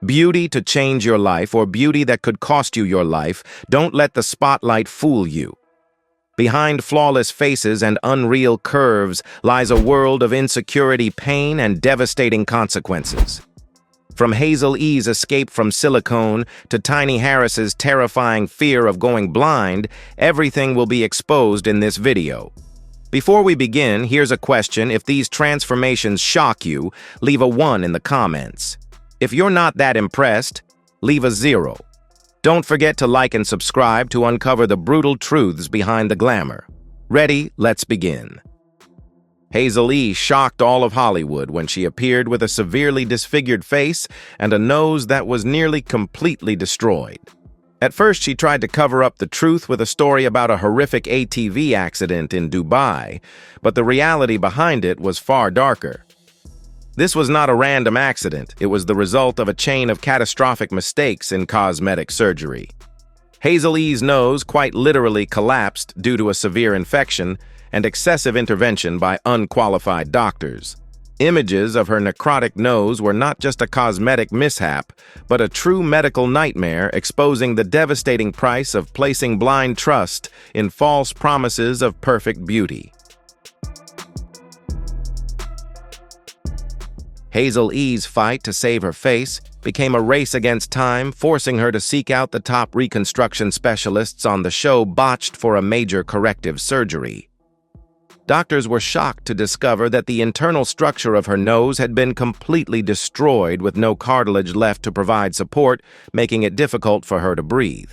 Beauty to change your life or beauty that could cost you your life, don't let the spotlight fool you. Behind flawless faces and unreal curves lies a world of insecurity, pain, and devastating consequences. From Hazel E's escape from silicone to Tiny Harris's terrifying fear of going blind, everything will be exposed in this video. Before we begin, here's a question. If these transformations shock you, leave a 1 in the comments. If you're not that impressed, leave a 0. Don't forget to like and subscribe to uncover the brutal truths behind the glamour. Ready? Let's begin. Hazel E shocked all of Hollywood when she appeared with a severely disfigured face and a nose that was nearly completely destroyed. At first, she tried to cover up the truth with a story about a horrific ATV accident in Dubai, but the reality behind it was far darker. This was not a random accident. It was the result of a chain of catastrophic mistakes in cosmetic surgery. Hazel E's nose quite literally collapsed due to a severe infection and excessive intervention by unqualified doctors. Images of her necrotic nose were not just a cosmetic mishap, but a true medical nightmare, exposing the devastating price of placing blind trust in false promises of perfect beauty. Hazel E's fight to save her face became a race against time, forcing her to seek out the top reconstruction specialists on the show Botched for a major corrective surgery. Doctors were shocked to discover that the internal structure of her nose had been completely destroyed with no cartilage left to provide support, making it difficult for her to breathe.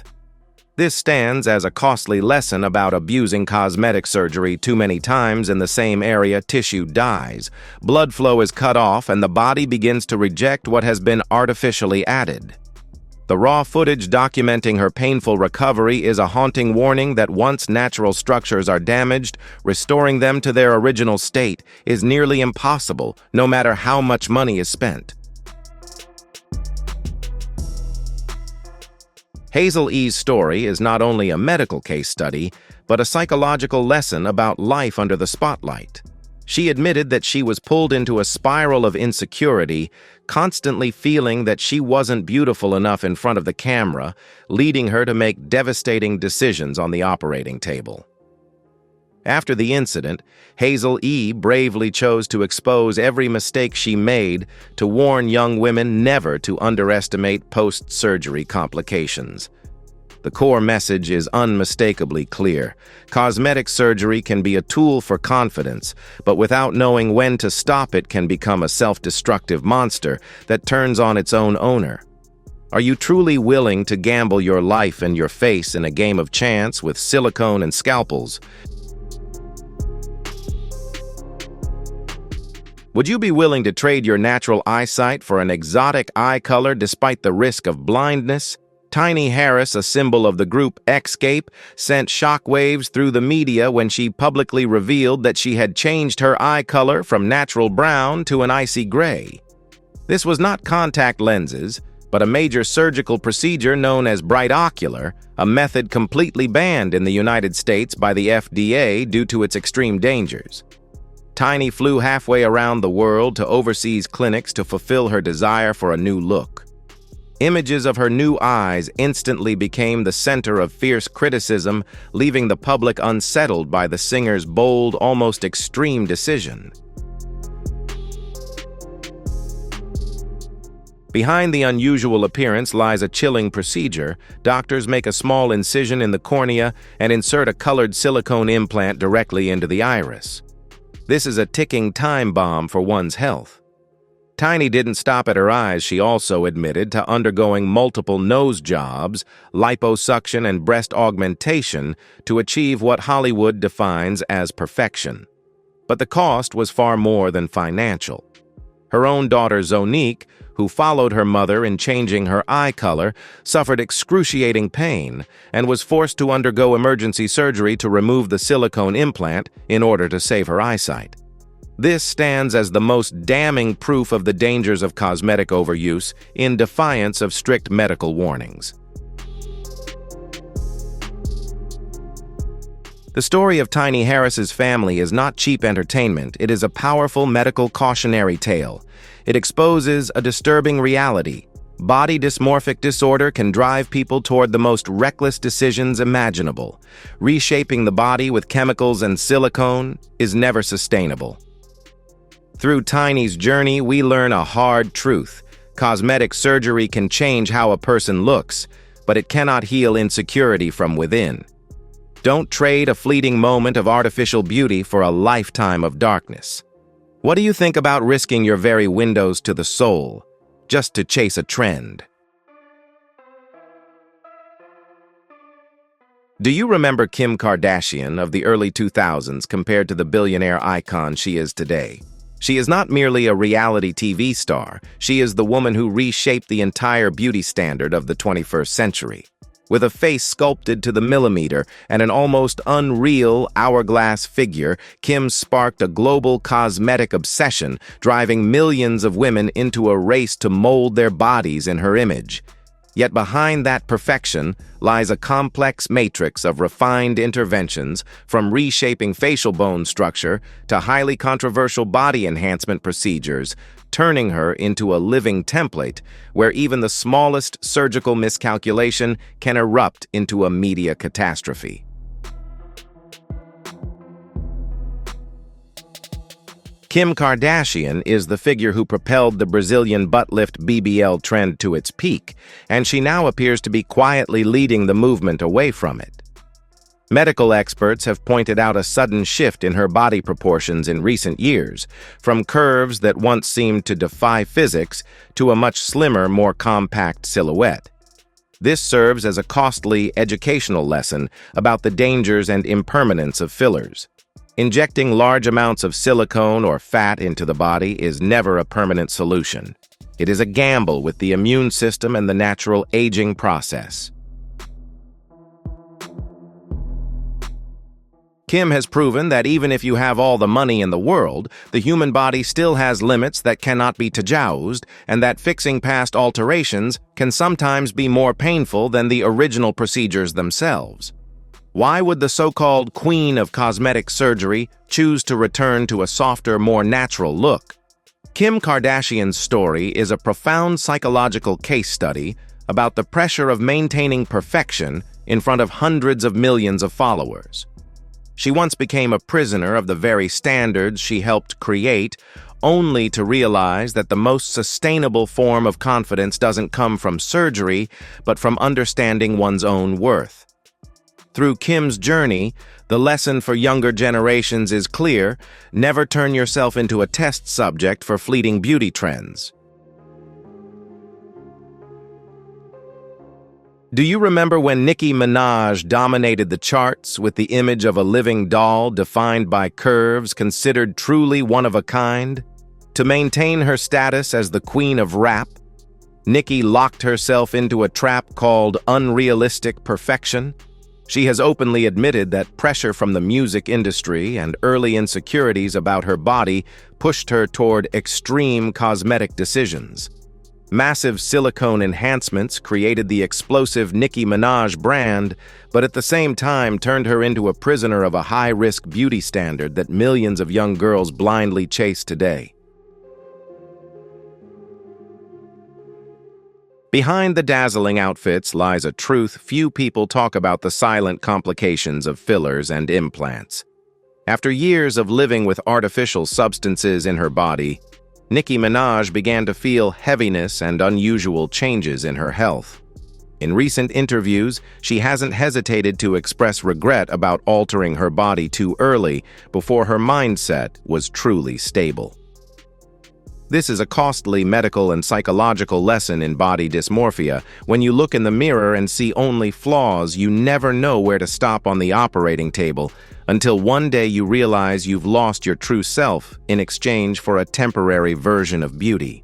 This stands as a costly lesson about abusing cosmetic surgery. Too many times in the same area, tissue dies, blood flow is cut off, and the body begins to reject what has been artificially added. The raw footage documenting her painful recovery is a haunting warning that once natural structures are damaged, restoring them to their original state is nearly impossible, no matter how much money is spent. Hazel E's story is not only a medical case study, but a psychological lesson about life under the spotlight. She admitted that she was pulled into a spiral of insecurity, constantly feeling that she wasn't beautiful enough in front of the camera, leading her to make devastating decisions on the operating table. After the incident, Hazel E bravely chose to expose every mistake she made, to warn young women never to underestimate post-surgery complications. The core message is unmistakably clear. Cosmetic surgery can be a tool for confidence, but without knowing when to stop it can become a self-destructive monster that turns on its own owner. Are you truly willing to gamble your life and your face in a game of chance with silicone and scalpels? Would you be willing to trade your natural eyesight for an exotic eye color despite the risk of blindness? Tiny Harris, a symbol of the group Escape, sent shockwaves through the media when she publicly revealed that she had changed her eye color from natural brown to an icy gray. This was not contact lenses, but a major surgical procedure known as bright ocular, a method completely banned in the United States by the FDA due to its extreme dangers. Tiny flew halfway around the world to overseas clinics to fulfill her desire for a new look. Images of her new eyes instantly became the center of fierce criticism, leaving the public unsettled by the singer's bold, almost extreme decision. Behind the unusual appearance lies a chilling procedure. Doctors make a small incision in the cornea and insert a colored silicone implant directly into the iris. This is a ticking time bomb for one's health. Tiny didn't stop at her eyes. She also admitted to undergoing multiple nose jobs, liposuction, and breast augmentation to achieve what Hollywood defines as perfection. But the cost was far more than financial. Her own daughter Zonique, who followed her mother in changing her eye color, suffered excruciating pain and was forced to undergo emergency surgery to remove the silicone implant in order to save her eyesight. This stands as the most damning proof of the dangers of cosmetic overuse, in defiance of strict medical warnings. The story of Tiny Harris's family is not cheap entertainment. It is a powerful medical cautionary tale. It exposes a disturbing reality. Body dysmorphic disorder can drive people toward the most reckless decisions imaginable. Reshaping the body with chemicals and silicone is never sustainable. Through Tiny's journey, we learn a hard truth. Cosmetic surgery can change how a person looks, but it cannot heal insecurity from within. Don't trade a fleeting moment of artificial beauty for a lifetime of darkness. What do you think about risking your very windows to the soul just to chase a trend? Do you remember Kim Kardashian of the early 2000s compared to the billionaire icon she is today? She is not merely a reality TV star, she is the woman who reshaped the entire beauty standard of the 21st century. With a face sculpted to the millimeter and an almost unreal hourglass figure, Kim sparked a global cosmetic obsession, driving millions of women into a race to mold their bodies in her image. Yet behind that perfection lies a complex matrix of refined interventions, from reshaping facial bone structure to highly controversial body enhancement procedures, turning her into a living template where even the smallest surgical miscalculation can erupt into a media catastrophe. Kim Kardashian is the figure who propelled the Brazilian butt lift BBL trend to its peak, and she now appears to be quietly leading the movement away from it. Medical experts have pointed out a sudden shift in her body proportions in recent years, from curves that once seemed to defy physics to a much slimmer, more compact silhouette. This serves as a costly educational lesson about the dangers and impermanence of fillers. Injecting large amounts of silicone or fat into the body is never a permanent solution. It is a gamble with the immune system and the natural aging process. Kim has proven that even if you have all the money in the world, the human body still has limits that cannot be tajawuzed, and that fixing past alterations can sometimes be more painful than the original procedures themselves. Why would the so-called queen of cosmetic surgery choose to return to a softer, more natural look? Kim Kardashian's story is a profound psychological case study about the pressure of maintaining perfection in front of hundreds of millions of followers. She once became a prisoner of the very standards she helped create, only to realize that the most sustainable form of confidence doesn't come from surgery, but from understanding one's own worth. Through Kim's journey, the lesson for younger generations is clear: never turn yourself into a test subject for fleeting beauty trends. Do you remember when Nicki Minaj dominated the charts with the image of a living doll defined by curves considered truly one of a kind? To maintain her status as the queen of rap, Nicki locked herself into a trap called unrealistic perfection. She has openly admitted that pressure from the music industry and early insecurities about her body pushed her toward extreme cosmetic decisions. Massive silicone enhancements created the explosive Nicki Minaj brand, but at the same time turned her into a prisoner of a high-risk beauty standard that millions of young girls blindly chase today. Behind the dazzling outfits lies a truth few people talk about: the silent complications of fillers and implants. After years of living with artificial substances in her body, Nicki Minaj began to feel heaviness and unusual changes in her health. In recent interviews, she hasn't hesitated to express regret about altering her body too early, before her mindset was truly stable. This is a costly medical and psychological lesson in body dysmorphia. When you look in the mirror and see only flaws, you never know where to stop on the operating table, until one day you realize you've lost your true self in exchange for a temporary version of beauty.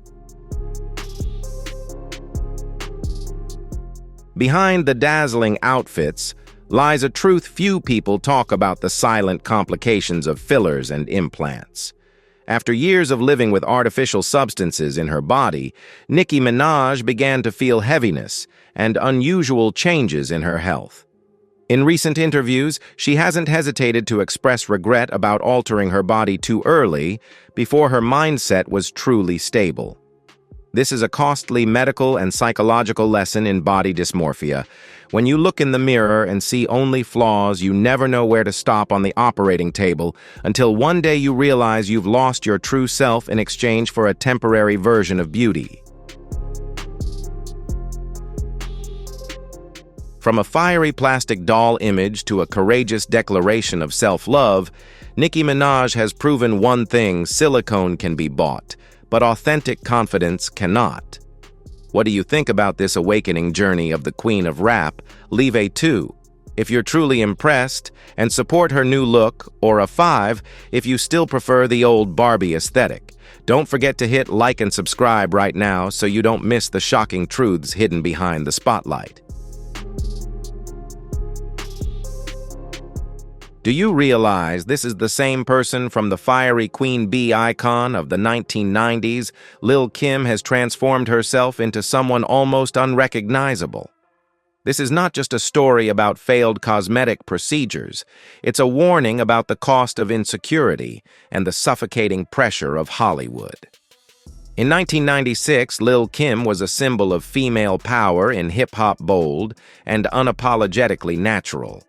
Behind the dazzling outfits lies a truth few people talk about: the silent complications of fillers and implants. After years of living with artificial substances in her body, Nicki Minaj began to feel heaviness and unusual changes in her health. In recent interviews, she hasn't hesitated to express regret about altering her body too early, before her mindset was truly stable. This is a costly medical and psychological lesson in body dysmorphia. When you look in the mirror and see only flaws, you never know where to stop on the operating table until one day you realize you've lost your true self in exchange for a temporary version of beauty. From a fiery plastic doll image to a courageous declaration of self-love, Nicki Minaj has proven one thing: silicone can be bought, but authentic confidence cannot. What do you think about this awakening journey of the Queen of Rap? Leave a 2 if you're truly impressed, and support her new look, or a 5 if you still prefer the old Barbie aesthetic. Don't forget to hit like and subscribe right now so you don't miss the shocking truths hidden behind the spotlight. Do you realize this is the same person from the fiery Queen Bee icon of the 1990s? Lil' Kim has transformed herself into someone almost unrecognizable. This is not just a story about failed cosmetic procedures. It's a warning about the cost of insecurity and the suffocating pressure of Hollywood. In 1996, Lil' Kim was a symbol of female power in hip-hop, bold and unapologetically natural.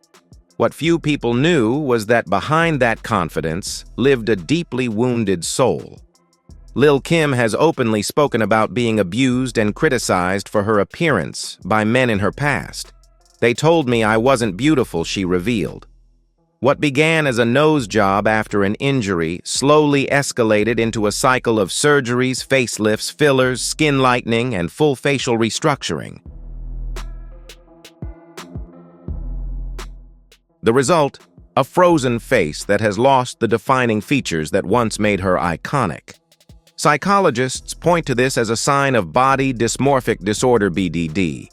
What few people knew was that behind that confidence lived a deeply wounded soul. Lil' Kim has openly spoken about being abused and criticized for her appearance by men in her past. "They told me I wasn't beautiful," she revealed. What began as a nose job after an injury slowly escalated into a cycle of surgeries, facelifts, fillers, skin lightening, and full facial restructuring. The result? A frozen face that has lost the defining features that once made her iconic. Psychologists point to this as a sign of body dysmorphic disorder (BDD),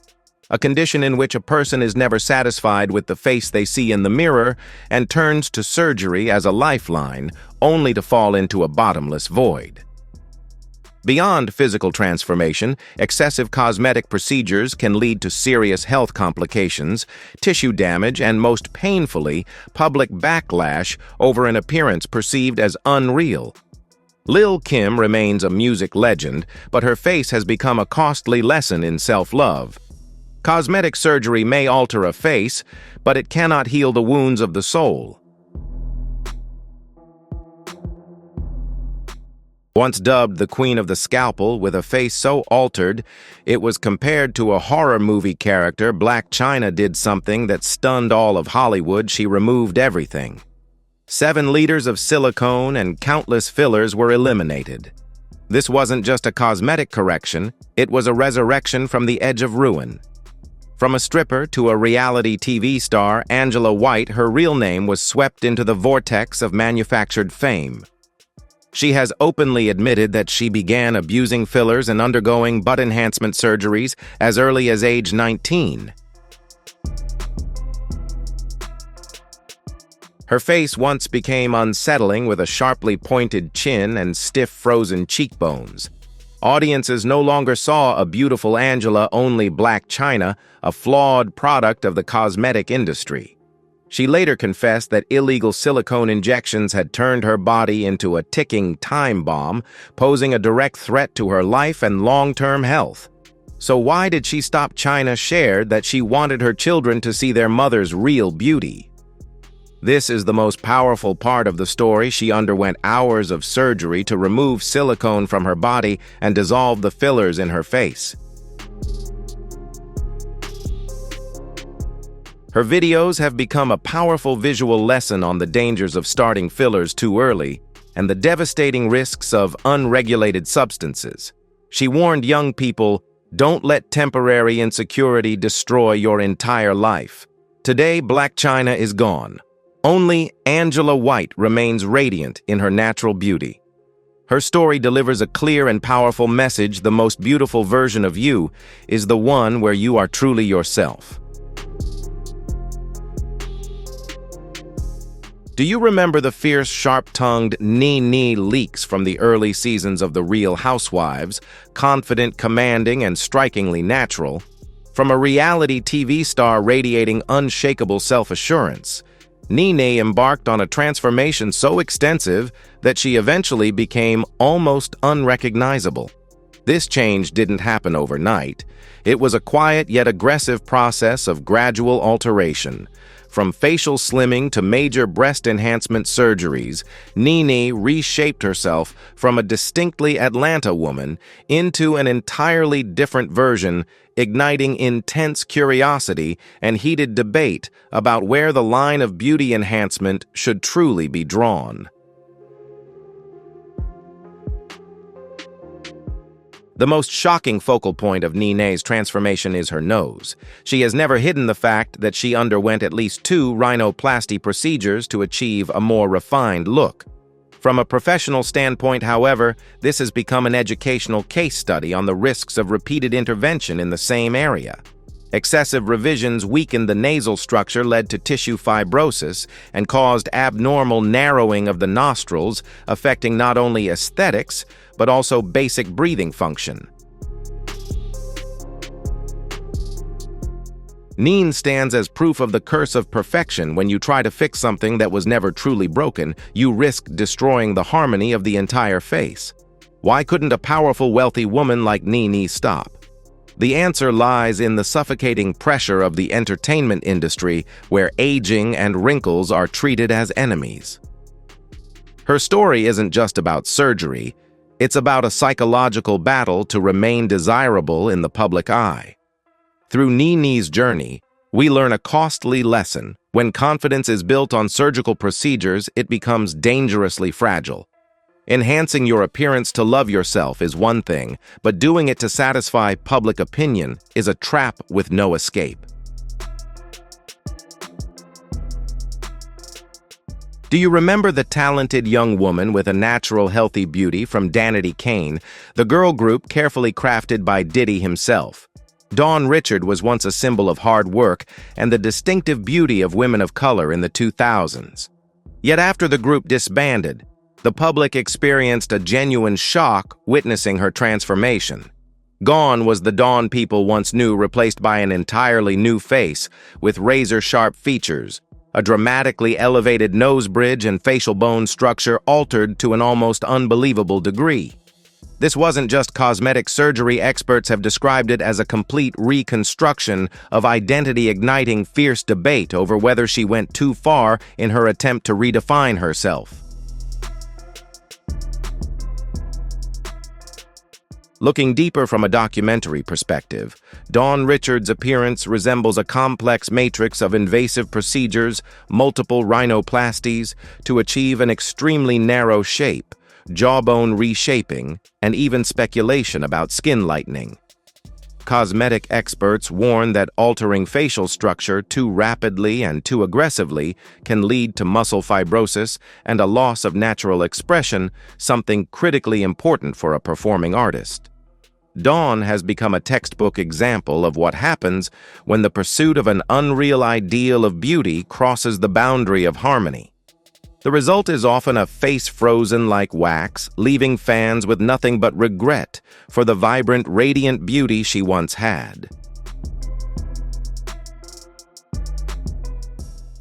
a condition in which a person is never satisfied with the face they see in the mirror and turns to surgery as a lifeline, only to fall into a bottomless void. Beyond physical transformation, excessive cosmetic procedures can lead to serious health complications, tissue damage, and most painfully, public backlash over an appearance perceived as unreal. Lil' Kim remains a music legend, but her face has become a costly lesson in self-love. Cosmetic surgery may alter a face, but it cannot heal the wounds of the soul. Once dubbed the Queen of the Scalpel, with a face so altered it was compared to a horror movie character, Black China did something that stunned all of Hollywood. She removed everything. 7 liters of silicone and countless fillers were eliminated. This wasn't just a cosmetic correction, it was a resurrection from the edge of ruin. From a stripper to a reality TV star, Angela White, her real name, was swept into the vortex of manufactured fame. She has openly admitted that she began abusing fillers and undergoing butt enhancement surgeries as early as age 19. Her face once became unsettling with a sharply pointed chin and stiff frozen cheekbones. Audiences no longer saw a beautiful Angela, only Black China, a flawed product of the cosmetic industry. She later confessed that illegal silicone injections had turned her body into a ticking time bomb, posing a direct threat to her life and long-term health. So why did she stop? China shared that she wanted her children to see their mother's real beauty. This is the most powerful part of the story. She underwent hours of surgery to remove silicone from her body and dissolve the fillers in her face. Her videos have become a powerful visual lesson on the dangers of starting fillers too early and the devastating risks of unregulated substances. She warned young people, "Don't let temporary insecurity destroy your entire life." Today, Black China is gone. Only Angela White remains radiant in her natural beauty. Her story delivers a clear and powerful message: the most beautiful version of you is the one where you are truly yourself. Do you remember the fierce, sharp-tongued Nene Leakes from the early seasons of The Real Housewives? Confident, commanding, and strikingly natural. From a reality TV star radiating unshakable self-assurance, Nene embarked on a transformation so extensive that she eventually became almost unrecognizable. This change didn't happen overnight. It was a quiet yet aggressive process of gradual alteration. From facial slimming to major breast enhancement surgeries, Nene reshaped herself from a distinctly Atlanta woman into an entirely different version, igniting intense curiosity and heated debate about where the line of beauty enhancement should truly be drawn. The most shocking focal point of Nene's transformation is her nose. She has never hidden the fact that she underwent at least 2 rhinoplasty procedures to achieve a more refined look. From a professional standpoint, however, this has become an educational case study on the risks of repeated intervention in the same area. Excessive revisions weakened the nasal structure, led to tissue fibrosis, and caused abnormal narrowing of the nostrils, affecting not only aesthetics, but also basic breathing function. Nene stands as proof of the curse of perfection. When you try to fix something that was never truly broken, you risk destroying the harmony of the entire face. Why couldn't a powerful, wealthy woman like Nene stop? The answer lies in the suffocating pressure of the entertainment industry, where aging and wrinkles are treated as enemies. Her story isn't just about surgery, it's about a psychological battle to remain desirable in the public eye. Through Nene's journey, we learn a costly lesson. When confidence is built on surgical procedures, it becomes dangerously fragile. Enhancing your appearance to love yourself is one thing, but doing it to satisfy public opinion is a trap with no escape. Do you remember the talented young woman with a natural, healthy beauty from Danity Kane, the girl group carefully crafted by Diddy himself? Dawn Richard was once a symbol of hard work and the distinctive beauty of women of color in the 2000s. Yet after the group disbanded, the public experienced a genuine shock witnessing her transformation. Gone was the Dawn people once knew, replaced by an entirely new face with razor-sharp features, a dramatically elevated nose bridge and facial bone structure altered to an almost unbelievable degree. This wasn't just cosmetic surgery. Experts have described it as a complete reconstruction of identity, igniting fierce debate over whether she went too far in her attempt to redefine herself. Looking deeper from a documentary perspective, Dawn Richard's appearance resembles a complex matrix of invasive procedures, multiple rhinoplasties, to achieve an extremely narrow shape, jawbone reshaping, and even speculation about skin lightening. Cosmetic experts warn that altering facial structure too rapidly and too aggressively can lead to muscle fibrosis and a loss of natural expression, something critically important for a performing artist. Dawn has become a textbook example of what happens when the pursuit of an unreal ideal of beauty crosses the boundary of harmony. The result is often a face frozen like wax, leaving fans with nothing but regret for the vibrant, radiant beauty she once had.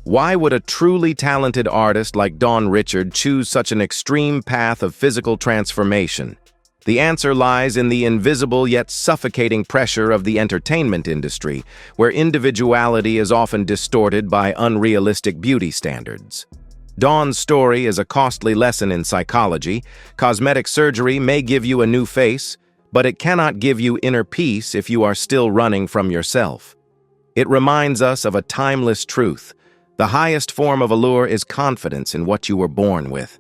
Why would a truly talented artist like Dawn Richard choose such an extreme path of physical transformation? The answer lies in the invisible yet suffocating pressure of the entertainment industry, where individuality is often distorted by unrealistic beauty standards. Dawn's story is a costly lesson in psychology. Cosmetic surgery may give you a new face, but it cannot give you inner peace if you are still running from yourself. It reminds us of a timeless truth. The highest form of allure is confidence in what you were born with.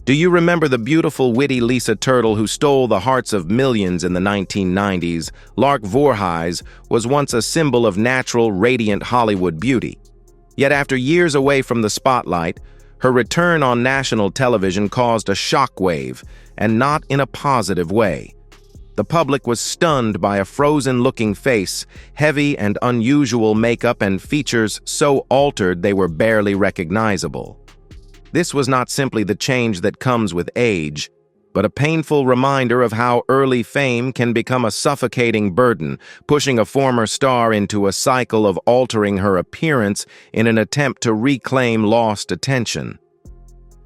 Do you remember the beautiful, witty Lisa Turtle who stole the hearts of millions in the 1990s? Lark Voorhees was once a symbol of natural, radiant Hollywood beauty. Yet after years away from the spotlight, her return on national television caused a shockwave, and not in a positive way. The public was stunned by a frozen-looking face, heavy and unusual makeup, and features so altered they were barely recognizable. This was not simply the change that comes with age, but a painful reminder of how early fame can become a suffocating burden, pushing a former star into a cycle of altering her appearance in an attempt to reclaim lost attention.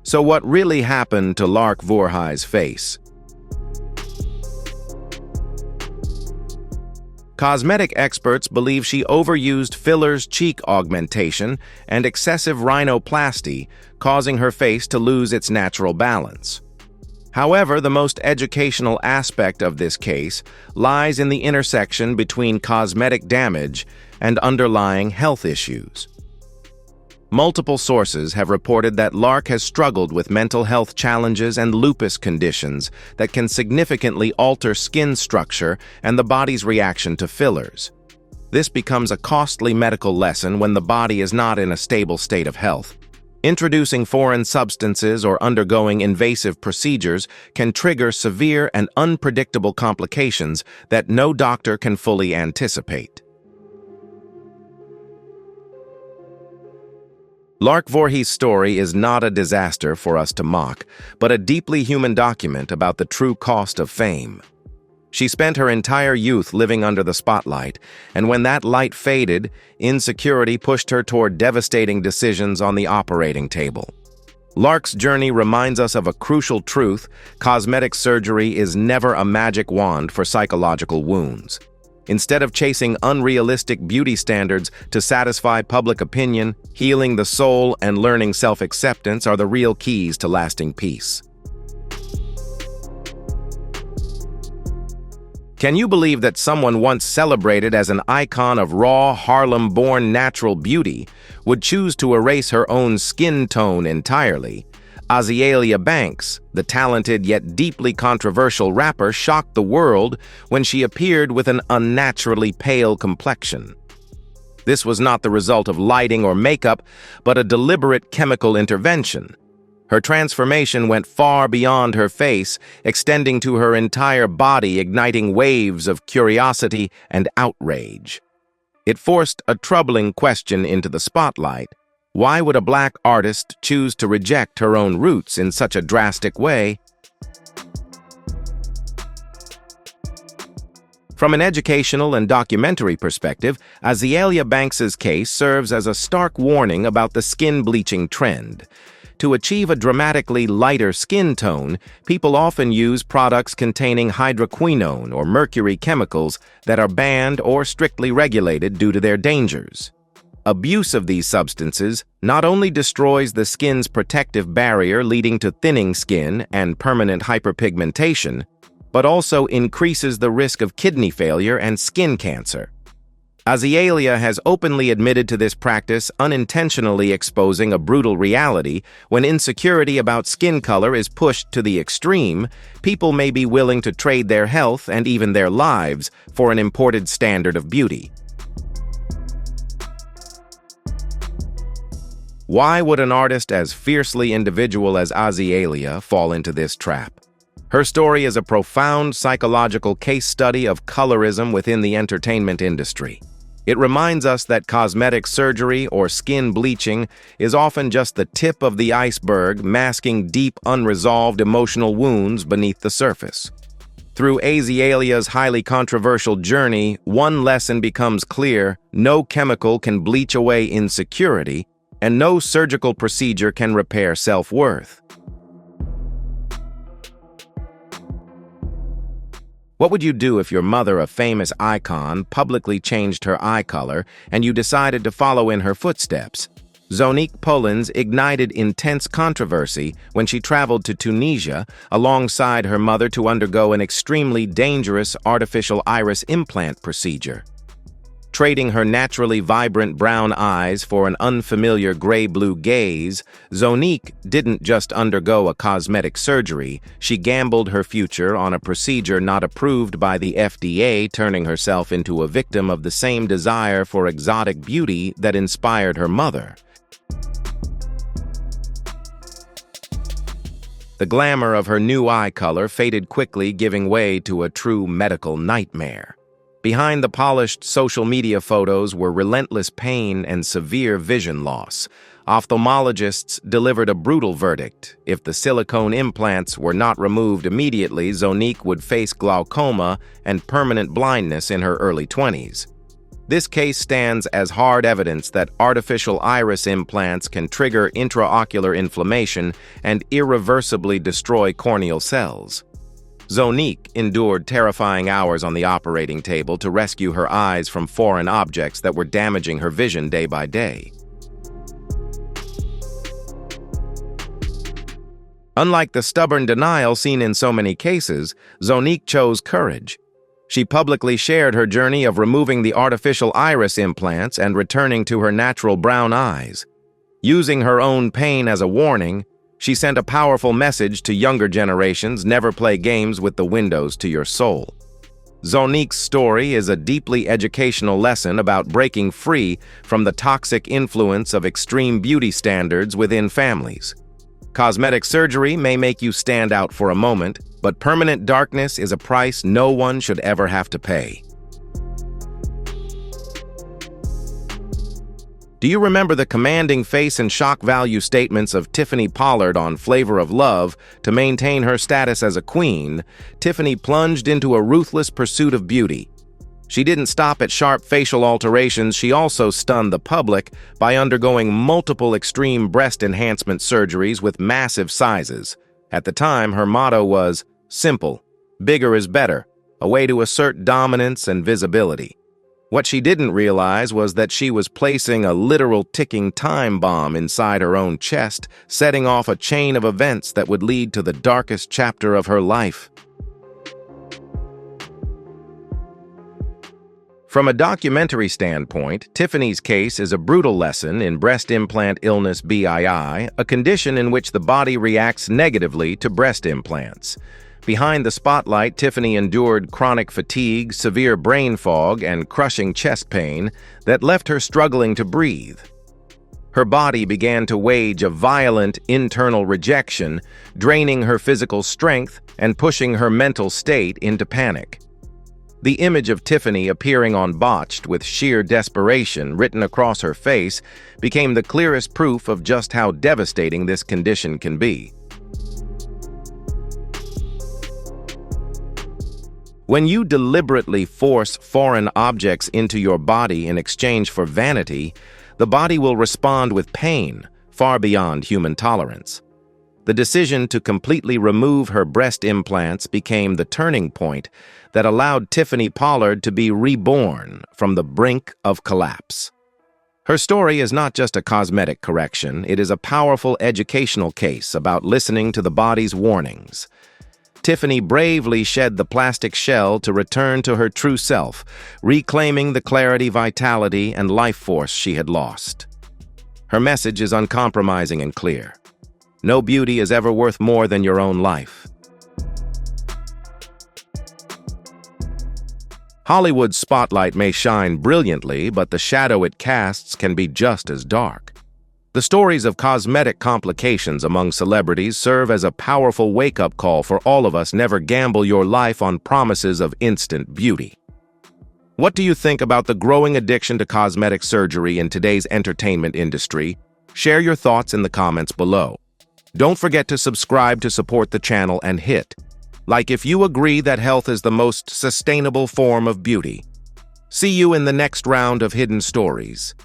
So what really happened to Lark Voorhies' face? Cosmetic experts believe she overused fillers, cheek augmentation, and excessive rhinoplasty, causing her face to lose its natural balance. However, the most educational aspect of this case lies in the intersection between cosmetic damage and underlying health issues. Multiple sources have reported that Lark has struggled with mental health challenges and lupus conditions that can significantly alter skin structure and the body's reaction to fillers. This becomes a costly medical lesson when the body is not in a stable state of health. Introducing foreign substances or undergoing invasive procedures can trigger severe and unpredictable complications that no doctor can fully anticipate. Lark Voorhies' story is not a disaster for us to mock, but a deeply human document about the true cost of fame. She spent her entire youth living under the spotlight, and when that light faded, insecurity pushed her toward devastating decisions on the operating table. Lark's journey reminds us of a crucial truth: cosmetic surgery is never a magic wand for psychological wounds. Instead of chasing unrealistic beauty standards to satisfy public opinion, healing the soul and learning self-acceptance are the real keys to lasting peace. Can you believe that someone once celebrated as an icon of raw, Harlem-born natural beauty would choose to erase her own skin tone entirely? Azealia Banks, the talented yet deeply controversial rapper, shocked the world when she appeared with an unnaturally pale complexion. This was not the result of lighting or makeup, but a deliberate chemical intervention. Her transformation went far beyond her face, extending to her entire body, igniting waves of curiosity and outrage. It forced a troubling question into the spotlight. Why would a black artist choose to reject her own roots in such a drastic way? From an educational and documentary perspective, Azealia Banks's case serves as a stark warning about the skin bleaching trend. To achieve a dramatically lighter skin tone, people often use products containing hydroquinone or mercury chemicals that are banned or strictly regulated due to their dangers. Abuse of these substances not only destroys the skin's protective barrier, leading to thinning skin and permanent hyperpigmentation, but also increases the risk of kidney failure and skin cancer. Azealia has openly admitted to this practice, unintentionally exposing a brutal reality. When insecurity about skin color is pushed to the extreme, people may be willing to trade their health and even their lives for an imported standard of beauty. Why would an artist as fiercely individual as Azealia fall into this trap? Her story is a profound psychological case study of colorism within the entertainment industry. It reminds us that cosmetic surgery or skin bleaching is often just the tip of the iceberg, masking deep, unresolved emotional wounds beneath the surface. Through Azealia's highly controversial journey, one lesson becomes clear: no chemical can bleach away insecurity, and no surgical procedure can repair self-worth. What would you do if your mother, a famous icon, publicly changed her eye color and you decided to follow in her footsteps? Zonique Pollins ignited intense controversy when she traveled to Tunisia alongside her mother to undergo an extremely dangerous artificial iris implant procedure. Trading her naturally vibrant brown eyes for an unfamiliar gray-blue gaze, Zonique didn't just undergo a cosmetic surgery, she gambled her future on a procedure not approved by the FDA, turning herself into a victim of the same desire for exotic beauty that inspired her mother. The glamour of her new eye color faded quickly, giving way to a true medical nightmare. Behind the polished social media photos were relentless pain and severe vision loss. Ophthalmologists delivered a brutal verdict. If the silicone implants were not removed immediately, Zonique would face glaucoma and permanent blindness in her early 20s. This case stands as hard evidence that artificial iris implants can trigger intraocular inflammation and irreversibly destroy corneal cells. Zonique endured terrifying hours on the operating table to rescue her eyes from foreign objects that were damaging her vision day by day. Unlike the stubborn denial seen in so many cases, Zonique chose courage. She publicly shared her journey of removing the artificial iris implants and returning to her natural brown eyes. Using her own pain as a warning, she sent a powerful message to younger generations: never play games with the windows to your soul. Zonique's story is a deeply educational lesson about breaking free from the toxic influence of extreme beauty standards within families. Cosmetic surgery may make you stand out for a moment, but permanent darkness is a price no one should ever have to pay. Do you remember the commanding face and shock value statements of Tiffany Pollard on Flavor of Love? To maintain her status as a queen, Tiffany plunged into a ruthless pursuit of beauty. She didn't stop at sharp facial alterations, she also stunned the public by undergoing multiple extreme breast enhancement surgeries with massive sizes. At the time, her motto was, "Simple, bigger is better," a way to assert dominance and visibility. What she didn't realize was that she was placing a literal ticking time bomb inside her own chest, setting off a chain of events that would lead to the darkest chapter of her life. From a documentary standpoint, Tiffany's case is a brutal lesson in breast implant illness BII, a condition in which the body reacts negatively to breast implants. Behind the spotlight, Tiffany endured chronic fatigue, severe brain fog, and crushing chest pain that left her struggling to breathe. Her body began to wage a violent internal rejection, draining her physical strength and pushing her mental state into panic. The image of Tiffany appearing on Botched with sheer desperation written across her face became the clearest proof of just how devastating this condition can be. When you deliberately force foreign objects into your body in exchange for vanity, the body will respond with pain far beyond human tolerance. The decision to completely remove her breast implants became the turning point that allowed Tiffany Pollard to be reborn from the brink of collapse. Her story is not just a cosmetic correction, it is a powerful educational case about listening to the body's warnings. Tiffany bravely shed the plastic shell to return to her true self, reclaiming the clarity, vitality, and life force she had lost. Her message is uncompromising and clear. No beauty is ever worth more than your own life. Hollywood's spotlight may shine brilliantly, but the shadow it casts can be just as dark. The stories of cosmetic complications among celebrities serve as a powerful wake-up call for all of us. Never gamble your life on promises of instant beauty. What do you think about the growing addiction to cosmetic surgery in today's entertainment industry? Share your thoughts in the comments below. Don't forget to subscribe to support the channel and hit like if you agree that health is the most sustainable form of beauty. See you in the next round of Hidden Stories.